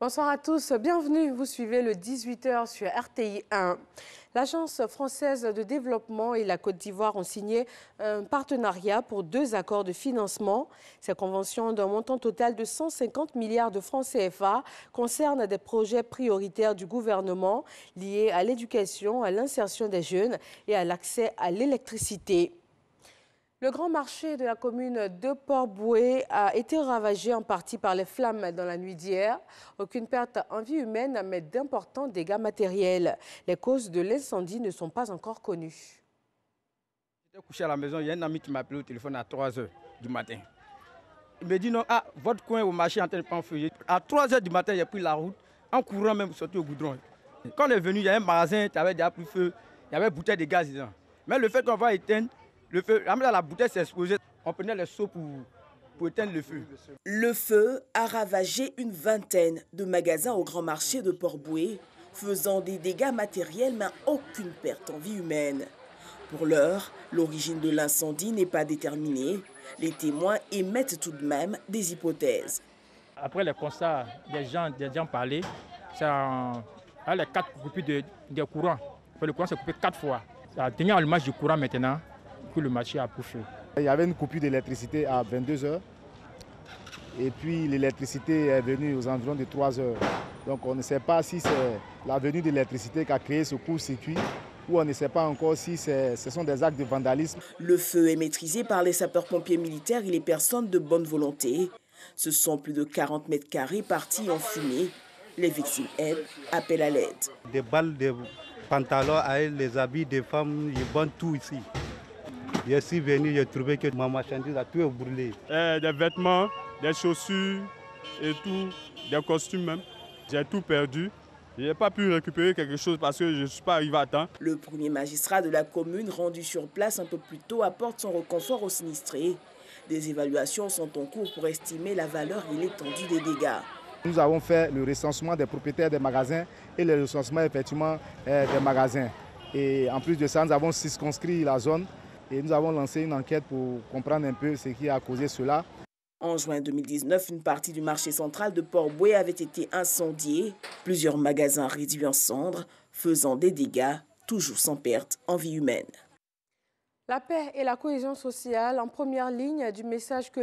Bonsoir à tous, bienvenue. Vous suivez le 18h sur RTI 1. L'Agence française de développement et la Côte d'Ivoire ont signé un partenariat pour 2 accords de financement. Ces conventions d'un montant total de 150 milliards de francs CFA concernent des projets prioritaires du gouvernement liés à l'éducation, à l'insertion des jeunes et à l'accès à l'électricité. Le grand marché de la commune de Port-Bouët a été ravagé en partie par les flammes dans la nuit d'hier. Aucune perte en vie humaine, mais d'importants dégâts matériels. Les causes de l'incendie ne sont pas encore connues. J'étais couché à la maison, il y a un ami qui m'a appelé au téléphone à 3 h du matin. Il me dit non, votre coin au marché est en train de prendre feu. À 3 h du matin, j'ai pris la route, en courant même sorti au goudron. Quand on est venu, il y a un magasin qui avait déjà pris feu, il y avait une bouteille de gaz dedans. Mais le fait qu'on va éteindre, le feu, la bouteille s'est explosée. On prenait les seaux pour éteindre le feu. Le feu a ravagé une vingtaine de magasins au grand marché de Port-Bouët, faisant des dégâts matériels mais aucune perte en vie humaine. Pour l'heure, l'origine de l'incendie n'est pas déterminée. Les témoins émettent tout de même des hypothèses. Après le constat des gens parlaient, c'est les 4 coupures de courant. Le courant s'est coupé 4 fois. Ça a tenu en allumage du courant maintenant que le marché a pris feu. Il y avait une coupure d'électricité à 22 h et puis l'électricité est venue aux environs de 3 h. Donc on ne sait pas si c'est la venue de l'électricité qui a créé ce court-circuit ou on ne sait pas encore si ce sont des actes de vandalisme. Le feu est maîtrisé par les sapeurs-pompiers militaires et les personnes de bonne volonté. Ce sont plus de 40 mètres carrés partis en fumée. Les victimes, elles, appellent à l'aide. Des balles, des pantalons, les habits des femmes, ils vendent tout ici. Je suis venu, j'ai trouvé que ma marchandise a tout brûlé. Des vêtements, des chaussures et tout, des costumes même. J'ai tout perdu. Je n'ai pas pu récupérer quelque chose parce que je ne suis pas arrivé à temps. Le premier magistrat de la commune, rendu sur place un peu plus tôt, apporte son réconfort aux sinistrés. Des évaluations sont en cours pour estimer la valeur et l'étendue des dégâts. Nous avons fait le recensement des propriétaires des magasins et le recensement effectivement des magasins. Et en plus de ça, nous avons circonscrit la zone et nous avons lancé une enquête pour comprendre un peu ce qui a causé cela. En juin 2019, une partie du marché central de Port-Bouët avait été incendiée. Plusieurs magasins réduits en cendres, faisant des dégâts, toujours sans perte en vie humaine. La paix et la cohésion sociale en première ligne du message que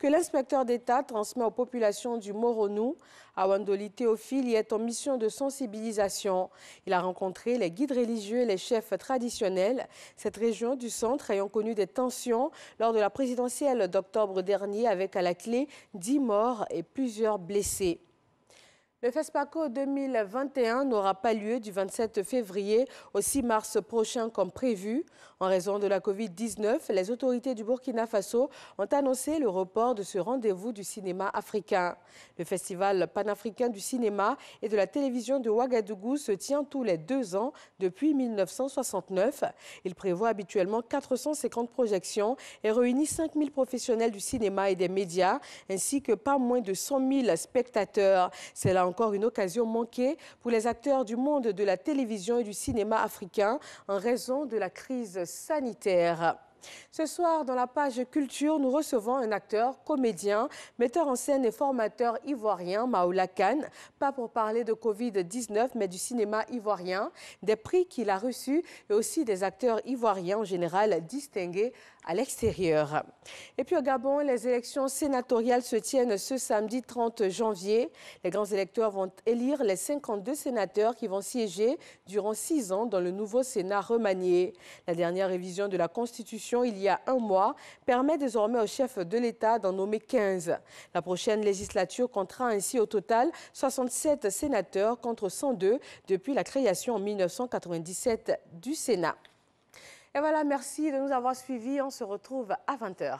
l'inspecteur d'État transmet aux populations du Moronou. Awandoli Théophile y est en mission de sensibilisation. Il a rencontré les guides religieux et les chefs traditionnels. Cette région du centre ayant connu des tensions lors de la présidentielle d'octobre dernier avec à la clé 10 morts et plusieurs blessés. Le FESPACO 2021 n'aura pas lieu du 27 février au 6 mars prochain comme prévu. En raison de la Covid-19, les autorités du Burkina Faso ont annoncé le report de ce rendez-vous du cinéma africain. Le Festival panafricain du cinéma et de la télévision de Ouagadougou se tient tous les 2 ans depuis 1969. Il prévoit habituellement 450 projections et réunit 5000 professionnels du cinéma et des médias, ainsi que pas moins de 100 000 spectateurs. C'est là encore une occasion manquée pour les acteurs du monde de la télévision et du cinéma africain en raison de la crise sanitaire. Ce soir, dans la page culture, nous recevons un acteur, comédien, metteur en scène et formateur ivoirien, Maoula Kane, pas pour parler de Covid-19, mais du cinéma ivoirien, des prix qu'il a reçus et aussi des acteurs ivoiriens en général distingués à l'extérieur. Et puis au Gabon, les élections sénatoriales se tiennent ce samedi 30 janvier. Les grands électeurs vont élire les 52 sénateurs qui vont siéger durant 6 ans dans le nouveau Sénat remanié. La dernière révision de la Constitution, il y a 1 mois, permet désormais au chef de l'État d'en nommer 15. La prochaine législature comptera ainsi au total 67 sénateurs contre 102 depuis la création en 1997 du Sénat. Et voilà, merci de nous avoir suivis. On se retrouve à 20 h.